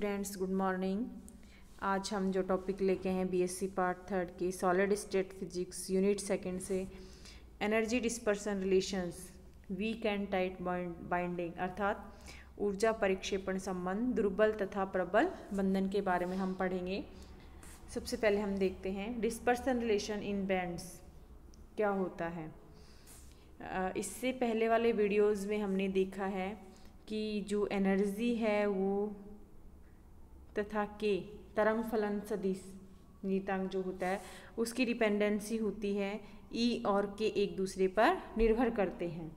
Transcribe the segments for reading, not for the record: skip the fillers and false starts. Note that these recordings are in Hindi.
Students, good morning. आज हम जो टॉपिक लेके हैं बीएससी पार्ट 3 की सॉलिड स्टेट फिजिक्स यूनिट 2 से energy dispersion relations weak and tight binding अर्थात ऊर्जा परिक्षेपण संबंध दुर्बल तथा प्रबल बंधन के बारे में हम पढ़ेंगे। सबसे पहले हम देखते हैं डिस्पर्सन रिलेशन इन बैंड्स क्या होता है। इससे पहले वाले वीडियोज़ में हमने देखा है कि जो एनर्जी है वो तथा के तरंग फलन सदिश नियतांक जो होता है उसकी डिपेंडेंसी होती है ई और के एक दूसरे पर निर्भर करते हैं।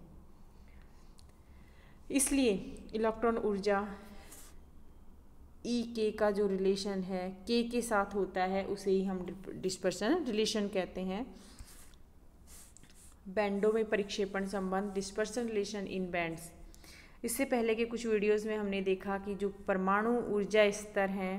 इसलिए इलेक्ट्रॉन ऊर्जा ई के का जो रिलेशन है के साथ होता है उसे ही हम डिस्पर्सन रिलेशन कहते हैं। बैंडों में परिक्षेपण संबंध डिस्पर्सन रिलेशन इन बैंड्स। इससे पहले के कुछ वीडियोस में हमने देखा कि जो परमाणु ऊर्जा स्तर हैं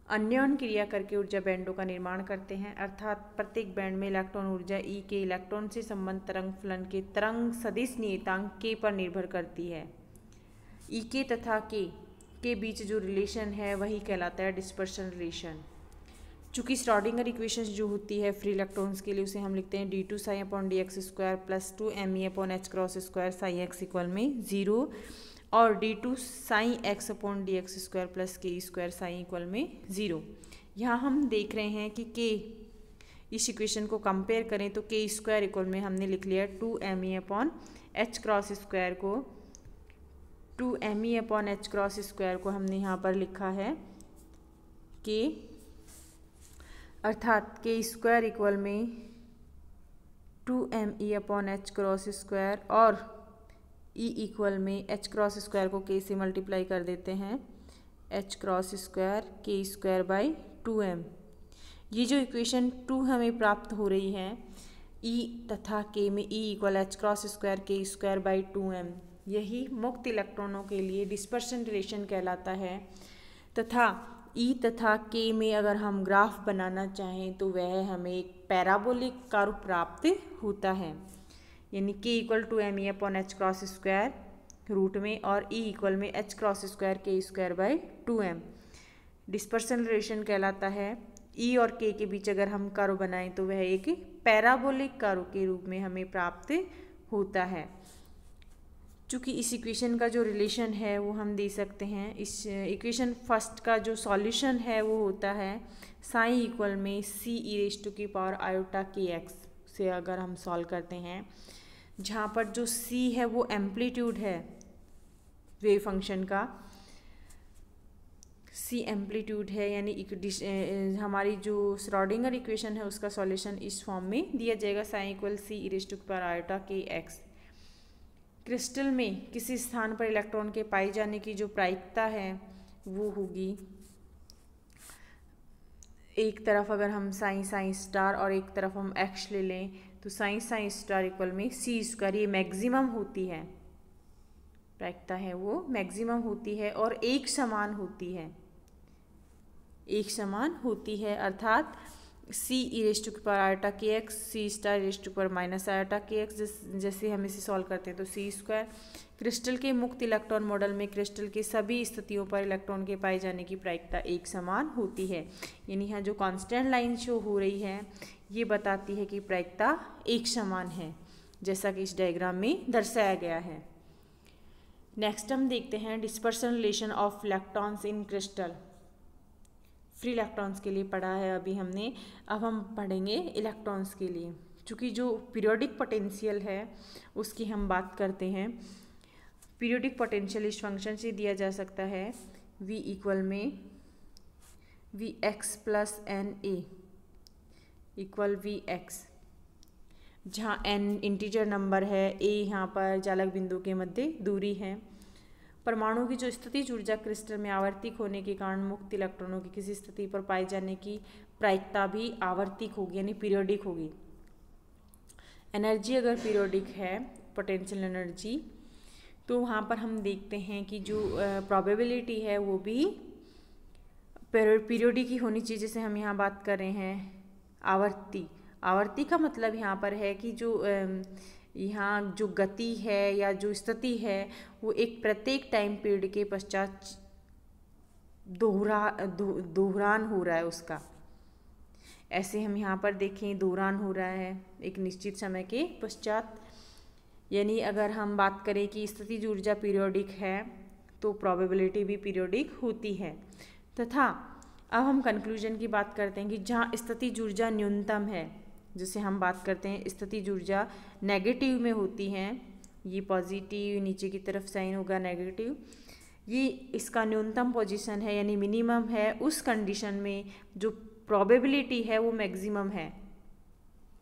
अन्योन क्रिया करके ऊर्जा बैंडों का निर्माण करते हैं, अर्थात प्रत्येक बैंड में इलेक्ट्रॉन ऊर्जा ई के इलेक्ट्रॉन से संबंध तरंग फलन के तरंग सदिश नियतांक के पर निर्भर करती है। ई के तथा के बीच जो रिलेशन है वही कहलाता है डिस्पर्सन रिलेशन। चूँकि श्रोडिंगर इक्वेशंस जो होती है फ्री इलेक्ट्रॉन्स के लिए उसे हम लिखते हैं d2 psi upon D x square plus 2 me upon h cross square Sai x equal में 0 और d2 Sai x upon D x square plus के स्क्वायर साई इक्वल में 0। यहाँ हम देख रहे हैं कि के इस इक्वेशन को कंपेयर करें तो के स्क्वायर इक्वल में हमने लिख लिया 2 me upon h cross square को 2 me upon h cross square को हमने यहाँ पर लिखा है के अर्थात के स्क्वायर इक्वल में 2me upon h cross square और e इक्वल में एच क्रॉस स्क्वायर को के से मल्टीप्लाई कर देते हैं H cross square k square by 2m। ये जो इक्वेशन 2 हमें प्राप्त हो रही है e तथा k में e equal H cross square k square by 2m, यही मुक्त इलेक्ट्रॉनों के लिए डिस्पर्सन रिलेशन कहलाता है। तथा ई तथा के में अगर हम ग्राफ बनाना चाहें तो वह हमें एक पैराबोलिक कर्व प्राप्त होता है, यानी k equal to m e upon h cross square root में और ई इक्वल में h cross square k square by 2m dispersion relation कहलाता है। ई और के बीच अगर हम कर्व बनाएं तो वह एक पैराबोलिक कर्व के रूप में हमें प्राप्त होता है। चूँकि इस इक्वेशन का जो रिलेशन है वो हम दे सकते हैं। इस इक्वेशन फर्स्ट का जो सॉल्यूशन है वो होता है साई इक्वल में सी ई रेज टू की पावर आयोटा के एक्स से अगर हम सॉल्व करते हैं, जहाँ पर जो सी है वो एम्पलीट्यूड है वेव फंक्शन का, सी एम्पलीट्यूड है, यानी हमारी जो श्रोडिंगर इक्वेशन है उसका सॉल्यूशन इस फॉर्म में दिया जाएगा psi equal c e raise to की power iota k x. Crystal में किसी स्थान पर इलेक्ट्रॉन के पाए जाने की जो प्रायिकता है वो होगी, एक तरफ अगर हम साइन स्टार और एक तरफ हम एक्स ले लें तो साइन स्टार इक्वल में सी स्क्वायर, ये मैक्सिमम होती है, प्रायिकता है वो मैक्सिमम होती है और एक समान होती है अर्थात सी ई रेज टू की power iota k x c star raise to power minus iota k x. जैसे हम इसे सॉल्व करते हैं तो सी स्क्वायर। क्रिस्टल के मुक्त इलेक्ट्रॉन मॉडल में क्रिस्टल के सभी स्थितियों पर इलेक्ट्रॉन के पाए जाने की प्रायिकता एक समान होती है, यानी यहाँ जो कांस्टेंट लाइन शो हो रही है ये बताती है कि प्रायिकता एक समान है, जैसा कि इस डायग्राम में दर्शाया गया है। नेक्स्ट हम देखते हैं dispersion relation of electrons in crystal. Free electrons के लिए पढ़ा है अभी हमने, अब हम पढ़ेंगे इलेक्ट्रॉन्स के लिए। चूँकि जो पीरियोडिक पोटेंशियल है उसकी हम बात करते हैं। पीरियोडिक पोटेंशियल इस फंक्शन से दिया जा सकता है v इक्वल में v x plus n a equal v x, जहाँ n इंटीजर नंबर है, a यहाँ पर चालक बिंदु के मध्य दूरी है। परमाणु की जो स्थितिज ऊर्जा क्रिस्टल में आवर्तिक होने के कारण मुक्त इलेक्ट्रॉनों की किसी स्थिति पर पाए जाने की प्रायिकता भी आवर्तिक होगी, यानी पीरियोडिक होगी। एनर्जी अगर पीरियोडिक है पोटेंशियल एनर्जी, तो वहाँ पर हम देखते हैं कि जो प्रोबेबिलिटी है वो भी पीरियोडिक ही होनी चाहिए। जैसे हम यहाँ बात कर रहे हैं आवर्ती का मतलब यहाँ पर है कि जो यहाँ जो गति है या जो स्थिति है वो एक प्रत्येक टाइम पीरियड के पश्चात दोहरान हो रहा है उसका। ऐसे हम यहाँ पर देखें दोहरान हो रहा है एक निश्चित समय के पश्चात। यानी अगर हम बात करें कि स्थितिज ऊर्जा पीरियोडिक है तो प्रोबेबिलिटी भी पीरियोडिक होती है। तथा अब हम कंक्लूजन की बात करते हैं कि जहाँ स्थितिज ऊर्जा न्यूनतम है, जैसे हम बात करते हैं स्थितिज ऊर्जा नेगेटिव में होती हैं, ये पॉजिटिव नीचे की तरफ साइन होगा नेगेटिव, ये इसका न्यूनतम पोजीशन है यानी मिनिमम है, उस कंडीशन में जो प्रोबेबिलिटी है वो मैक्सिमम है।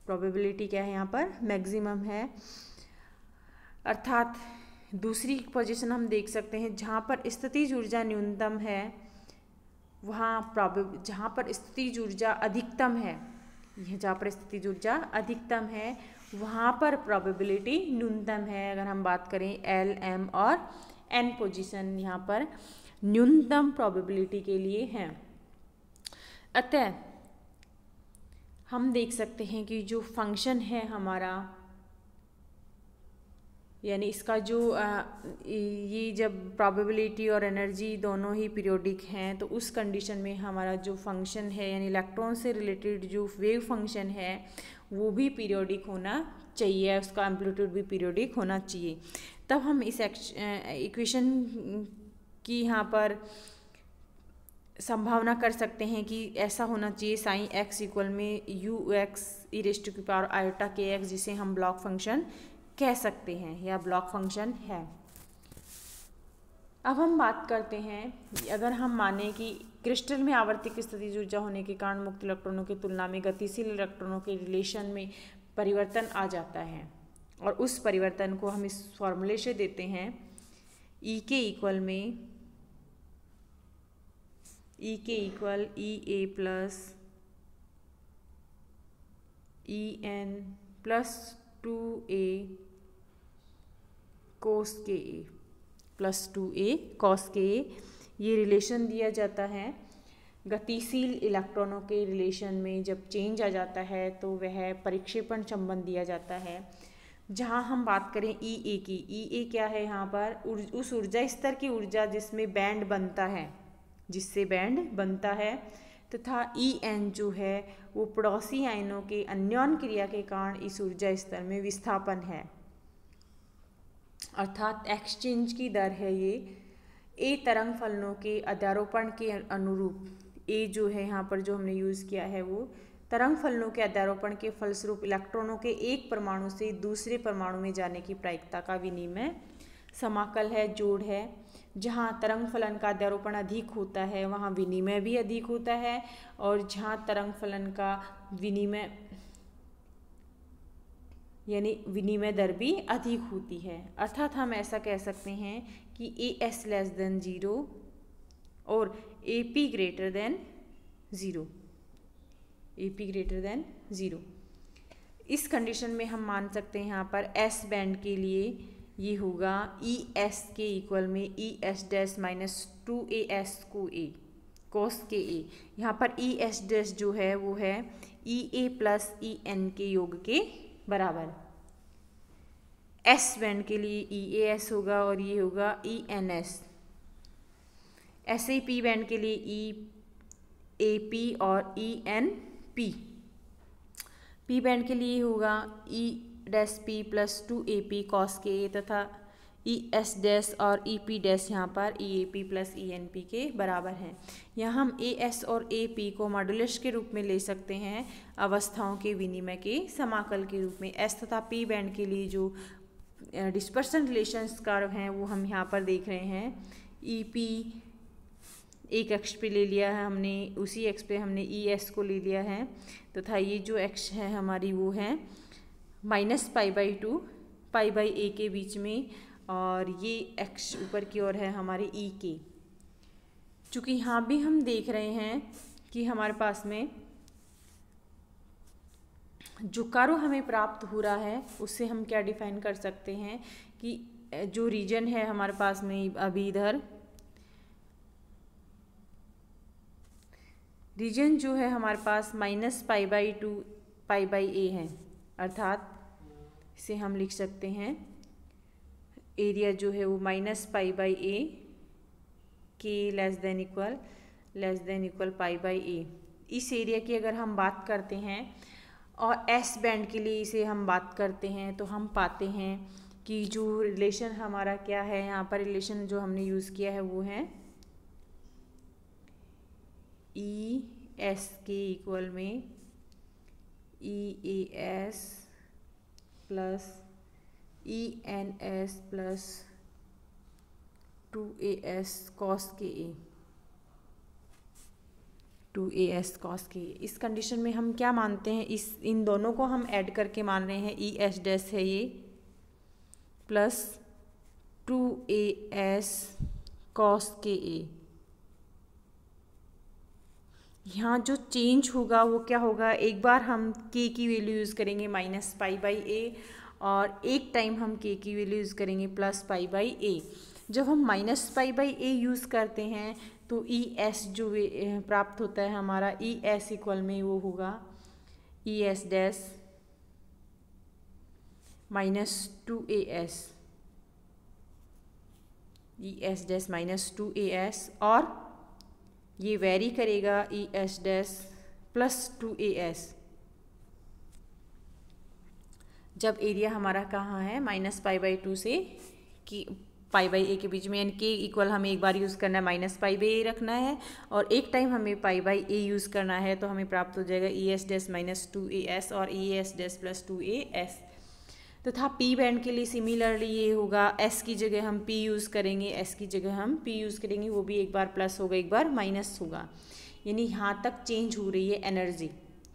प्रोबेबिलिटी क्या है यहाँ पर? मैक्सिमम है। अर्थात दूसरी पोजीशन हम देख सकते हैं जहाँ पर स्थितिज ऊर्जा न्यूनतम है वहाँ जहाँ पर स्थितिज ऊर्जा अधिकतम है, यह जहाँ पर स्थितिज ऊर्जा अधिकतम है वहाँ पर प्रोबेबिलिटी न्यूनतम है। अगर हम बात करें एल, एम और एन पोजीशन यहाँ पर न्यूनतम प्रोबेबिलिटी के लिए हैं। अतः हम देख सकते हैं कि जो फंक्शन है हमारा, यानी इसका जो ये जब प्रोबेबिलिटी और एनर्जी दोनों ही पीरियोडिक हैं तो उस कंडीशन में हमारा जो फंक्शन है यानी इलेक्ट्रॉन से रिलेटेड जो वेव फंक्शन है वो भी पीरियोडिक होना चाहिए, उसका एम्पलीट्यूड भी पीरियोडिक होना चाहिए। तब हम इस इक्वेशन की यहाँ पर संभावना कर सकते हैं कि ऐसा होना चाहिए साइन एक्स इक्वल में u x e raise to the power iota k x, जिसे हम ब्लॉक फंक्शन कह सकते हैं या ब्लॉक फंक्शन है। अब हम बात करते हैं अगर हम माने कि क्रिस्टल में आवर्तिक स्थितिज ऊर्जा होने के कारण मुक्त इलेक्ट्रॉनों की तुलना में गतिशील इलेक्ट्रॉनों के रिलेशन में परिवर्तन आ जाता है और उस परिवर्तन को हम इस फॉर्मूले से देते हैं ई के इक्वल में ई के equal e a plus e n plus 2a cos के ए प्लस 2a cos के ए, ये रिलेशन दिया जाता है। गतिशील इलेक्ट्रॉनों के रिलेशन में जब चेंज आ जाता है तो वह परिक्षेपण संबंध दिया जाता है। जहाँ हम बात करें ई ए की, ई ए क्या है यहाँ पर? उस ऊर्जा स्तर की ऊर्जा जिसमें बैंड बनता है, जिससे बैंड बनता है, तथा ई एन जो है वो पड़ोसी आयनों के अन्योन क्रिया के कारण इस ऊर्जा स्तर में विस्थापन है, अर्थात एक्सचेंज की दर है ये। ए तरंग फलनों के अध्यारोपण के अनुरूप, ए जो है यहाँ पर जो हमने यूज़ किया है वो तरंग फलनों के अध्यारोपण के फलस्वरूप इलेक्ट्रॉनों के एक परमाणु से दूसरे परमाणु में जाने की प्रायिकता का विनिमय समाकल है, जोड़ है। जहाँ तरंग फलन का अध्यारोपण अधिक होता है वहाँ विनिमय भी अधिक होता है, और जहाँ तरंग फलन का विनिमय यानी विनिमय दर भी अधिक होती है। अर्थात हम ऐसा कह सकते हैं कि ए एस लेस देन 0 और A P greater than 0, A P greater than 0। इस कंडीशन में हम मान सकते हैं यहाँ पर एस बैंड के लिए ये होगा ई एस के इक्वल में E S dash minus 2 A S को ए कोस के ए। यहाँ पर ई एस डैश जो है वो है ई ए प्लस ई एन के योग के बराबर। एस बैंड के लिए ई ए एस होगा और ये होगा ई एन एस। ऐसे ही पी बैंड के लिए ई ए पी और E N P. P band के लिए होगा E dash P plus 2 A P cos के ए, तथा ई एस डैश और ई पी डैश यहाँ पर ई ए p plus e N p के बराबर हैं। यहाँ हम ए एस और ए पी को मॉडुलस के रूप में ले सकते हैं अवस्थाओं के विनिमय के समाकल के रूप में। एस तथा पी बैंड के लिए जो डिस्पर्सन रिलेशंस कर्व हैं वो हम यहाँ पर देख रहे हैं। ई पी एक एक्स पे ले लिया है हमने, उसी एक्स पे हमने ई एस को ले लिया है, तथा ये जो एक्स है हमारी वो है -π/2 π/a के बीच में, और ये एक्स ऊपर की ओर है हमारे ई के। चूँकि यहाँ भी हम देख रहे हैं कि हमारे पास में जो कर्व हमें प्राप्त हो रहा है उससे हम क्या डिफाइन कर सकते हैं कि जो रीजन है हमारे पास में अभी इधर रीजन जो है हमारे पास -π/2 π/a है, अर्थात इसे हम लिख सकते हैं एरिया जो है वो -π/a के less than equal less than equal pi by a. इस एरिया की अगर हम बात करते हैं और एस बैंड के लिए इसे हम बात करते हैं तो हम पाते हैं कि जो रिलेशन हमारा क्या है, यहाँ पर रिलेशन जो हमने यूज़ किया है वो है ई एस के इक्वल में e a s plus e n s plus 2as cos के ए, 2as cos के ए। इस कंडीशन में हम क्या मानते हैं, इन दोनों को हम ऐड करके मान रहे हैं, ई एच डैश है ये प्लस 2as cos के ए। यहाँ जो चेंज होगा वो क्या होगा, एक बार हम k की वैल्यू यूज़ करेंगे माइनस पाई बाई ए और एक टाइम हम k की वैल्यू यूज़ करेंगे प्लस पाई बाई ए। जब हम minus pi by A use करते हैं तो ई एस जो प्राप्त होता है हमारा, ई एस इक्वल में वो होगा E S dash minus 2as, E S dash minus 2as और ये वेरी करेगा E S dash plus 2as जब एरिया हमारा कहाँ है माइनस पाई बाई 2 से कि पाई बाई ए के बीच में, यानी के इक्वल हमें एक बार यूज़ करना है माइनस पाई बाई ए रखना है और एक टाइम हमें पाई बाई ए यूज़ करना है, तो हमें प्राप्त हो जाएगा E S dash minus 2as और E S dash plus 2as। तो था पी बैंड के लिए सिमिलरली ये होगा, एस की जगह हम पी यूज़ करेंगे, एस की जगह हम पी यूज़ करेंगे, वो भी एक बार प्लस होगा एक बार माइनस होगा, यानी यहाँ तक चेंज हो रही है एनर्जी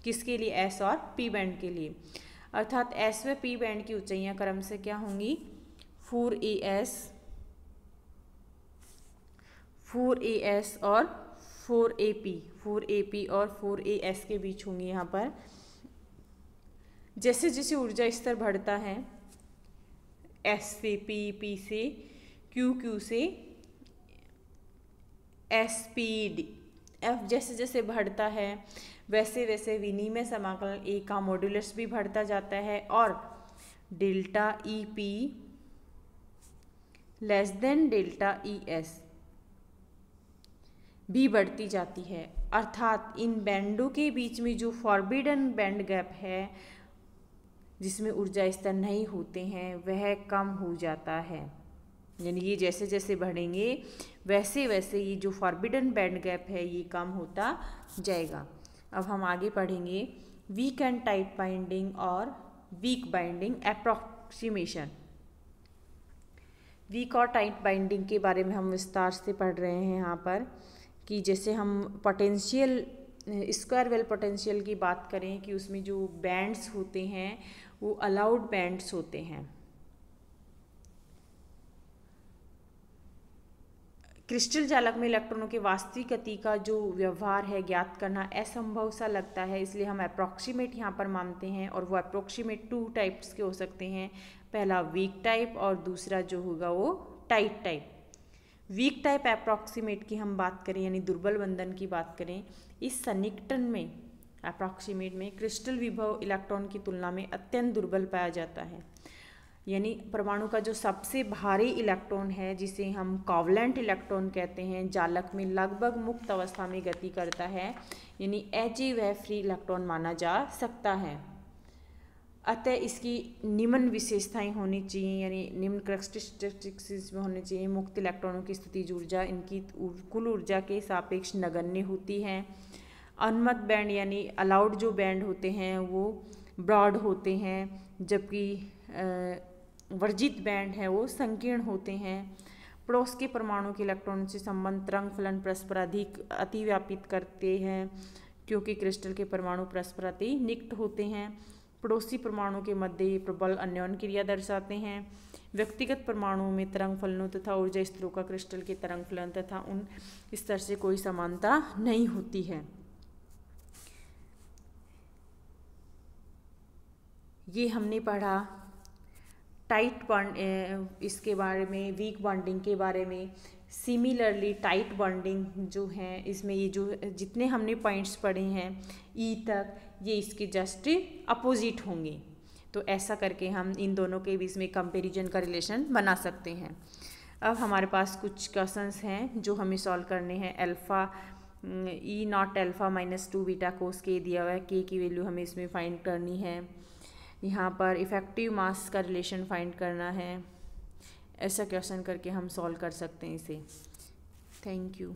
किसके लिए, एस और पी बैंड के लिए। अर्थात एस व पी बैंड की ऊंचाइयाँ क्रम से क्या होंगी, 4as और 4AP और 4as के बीच होंगी। यहाँ पर जैसे जैसे ऊर्जा स्तर बढ़ता है, S से P, P से Q, Q से S, P, D, F जैसे जैसे बढ़ता है वैसे वैसे विनिमय समाकलन A का मॉड्यूलस भी बढ़ता जाता है और delta E P less than delta E S भी बढ़ती जाती है। अर्थात इन बैंडों के बीच में जो फॉरबिडन बैंड गैप है जिसमें ऊर्जा स्तर नहीं होते हैं वह कम हो जाता है, यानी ये जैसे जैसे बढ़ेंगे वैसे वैसे ये जो फॉरबिडन बैंड गैप है ये कम होता जाएगा। अब हम आगे पढ़ेंगे वीक एंड टाइट बाइंडिंग और वीक बाइंडिंग अप्रॉक्सीमेशन। वीक और टाइट बाइंडिंग के बारे में हम विस्तार से पढ़ रहे हैं यहाँ पर कि जैसे हम पोटेंशियल स्क्वायर वेल पोटेंशियल की बात करें कि उसमें जो बैंड्स होते हैं वो अलाउड बैंड्स होते हैं। क्रिस्टल जालक में इलेक्ट्रॉनों के वास्तविक गति का जो व्यवहार है ज्ञात करना असंभव सा लगता है, इसलिए हम अप्रॉक्सीमेट यहाँ पर मानते हैं और वो अप्रॉक्सीमेट 2 टाइप्स के हो सकते हैं, पहला वीक टाइप और दूसरा जो होगा वो tight type. Weak type approximate की हम बात करें यानी दुर्बल बंधन की बात करें, इस सन्निकटन में अप्रॉक्सीमेट में क्रिस्टल विभव इलेक्ट्रॉन की तुलना में अत्यंत दुर्बल पाया जाता है, यानी परमाणु का जो सबसे भारी इलेक्ट्रॉन है जिसे हम कोवलेंट इलेक्ट्रॉन कहते हैं जालक में लगभग मुक्त अवस्था में गति करता है, यानी He वह फ्री इलेक्ट्रॉन माना जा सकता है। अतः इसकी निम्न विशेषताएं होनी चाहिए, यानी निम्न कैरेक्टरिस्टिक्स में होनी चाहिए। मुक्त इलेक्ट्रॉनों की स्थितिज ऊर्जा इनकी कुल ऊर्जा के सापेक्ष नगण्य होती है। अनुमत बैंड यानी अलाउड जो बैंड होते हैं वो ब्रॉड होते हैं, जबकि वर्जित बैंड है वो संकीर्ण होते हैं। पड़ोस के परमाणु के इलेक्ट्रॉन से संबंध तरंग फलन परस्पर अधिक अतिव्यापित करते हैं क्योंकि क्रिस्टल के परमाणु परस्पर अति निकट होते हैं। पड़ोसी परमाणु के मध्य प्रबल अन्योन क्रिया दर्शाते हैं। व्यक्तिगत परमाणुओं में तरंग फलनों तथा ऊर्जा स्तरों का क्रिस्टल के तरंग फलन तथा उन स्तर से कोई समानता नहीं होती है। ये हमने पढ़ा टाइट बॉन्ड इसके बारे में, वीक बॉन्डिंग के बारे में। सिमिलरली टाइट बॉन्डिंग जो है इसमें ये जो जितने हमने पॉइंट्स पढ़े हैं ई तक, ये इसके जस्ट अपोजिट होंगे। तो ऐसा करके हम इन दोनों के बीच में कंपैरिजन का रिलेशन बना सकते हैं। अब हमारे पास कुछ क्वेश्चंस हैं जो हमें सॉल्व करने हैं। Alpha E not alpha minus 2 beta कोस के दिया हुआ है, के की वैल्यू हमें इसमें फाइंड करनी है। यहाँ पर इफ़ेक्टिव मास का रिलेशन फाइंड करना है। ऐसा क्वेश्चन करके हम सॉल्व कर सकते हैं इसे। Thank you.